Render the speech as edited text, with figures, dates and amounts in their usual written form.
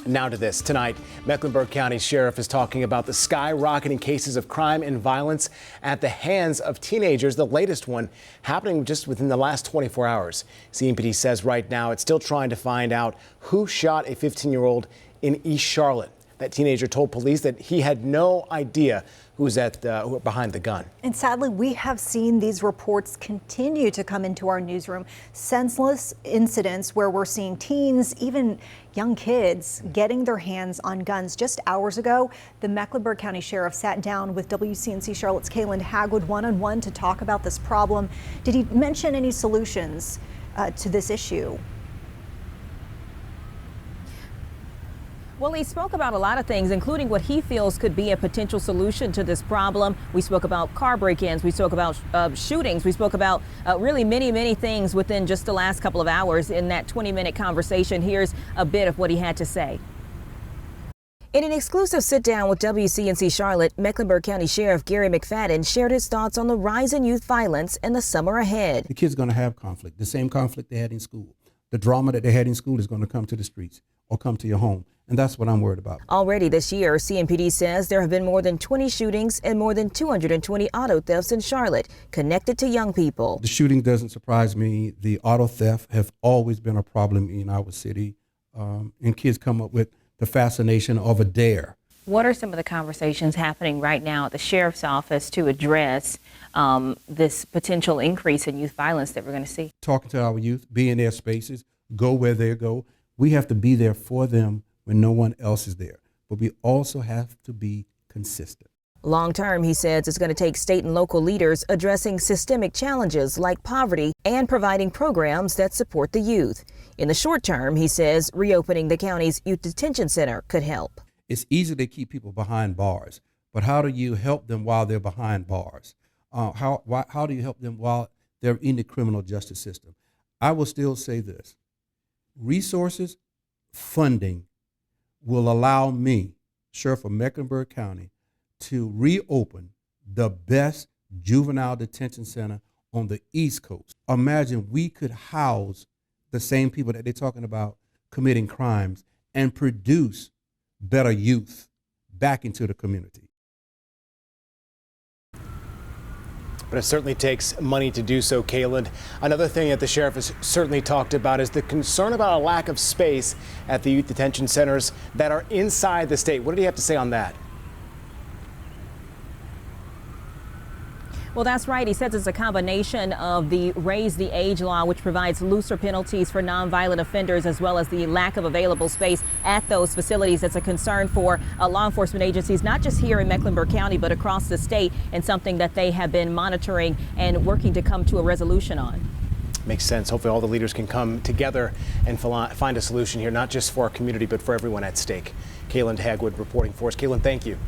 Now to this. Tonight, Mecklenburg County Sheriff is talking about the skyrocketing cases of crime and violence at the hands of teenagers, the latest one happening just within the last 24 hours. CMPD says right now it's still trying to find out who shot a 15-year-old in East Charlotte. That teenager told police that he had no idea who was behind the gun. And sadly, we have seen these reports continue to come into our newsroom. Senseless incidents where we're seeing teens, even young kids, getting their hands on guns. Just hours ago, the Mecklenburg County Sheriff sat down with WCNC Charlotte's Kaylin Hagwood one-on-one to talk about this problem. Did he mention any solutions to this issue? Well, he spoke about a lot of things, including what he feels could be a potential solution to this problem. We spoke about car break-ins. We spoke about shootings. We spoke about really many things within just the last couple of hours in that 20-minute conversation. Here's a bit of what he had to say. In an exclusive sit-down with WCNC Charlotte, Mecklenburg County Sheriff Garry McFadden shared his thoughts on the rise in youth violence in the summer ahead. The kids are going to have conflict, the same conflict they had in school. The drama that they had in school is going to come to the streets or come to your home. And that's what I'm worried about. Already this year, CMPD says there have been more than 20 shootings and more than 220 auto thefts in Charlotte connected to young people. The shooting doesn't surprise me. The auto theft have always been a problem in our city. And kids come up with the fascination of a dare. What are some of the conversations happening right now at the sheriff's office to address this potential increase in youth violence that we're going to see? Talking to our youth, be in their spaces, go where they go. We have to be there for them when no one else is there. But we also have to be consistent. Long term, he says it's going to take state and local leaders addressing systemic challenges like poverty and providing programs that support the youth. In the short term, he says reopening the county's youth detention center could help. It's easy to keep people behind bars, but how do you help them while they're behind bars? How do you help them while they're in the criminal justice system? I will still say this. Resources, funding will allow me, Sheriff of Mecklenburg County, to reopen the best juvenile detention center on the East Coast. Imagine we could house the same people that they're talking about committing crimes and produce better youth back into the community. But it certainly takes money to do so, Kaylin. Another thing that the sheriff has certainly talked about is the concern about a lack of space at the youth detention centers that are inside the state. What did he have to say on that? Well, that's right. He says it's a combination of the raise the age law, which provides looser penalties for nonviolent offenders, as well as the lack of available space at those facilities. It's a concern for law enforcement agencies, not just here in Mecklenburg County, but across the state, and something that they have been monitoring and working to come to a resolution on. Makes sense. Hopefully all the leaders can come together and find a solution here, not just for our community, but for everyone at stake. Kaylin Hagwood reporting for us. Kaylin, thank you.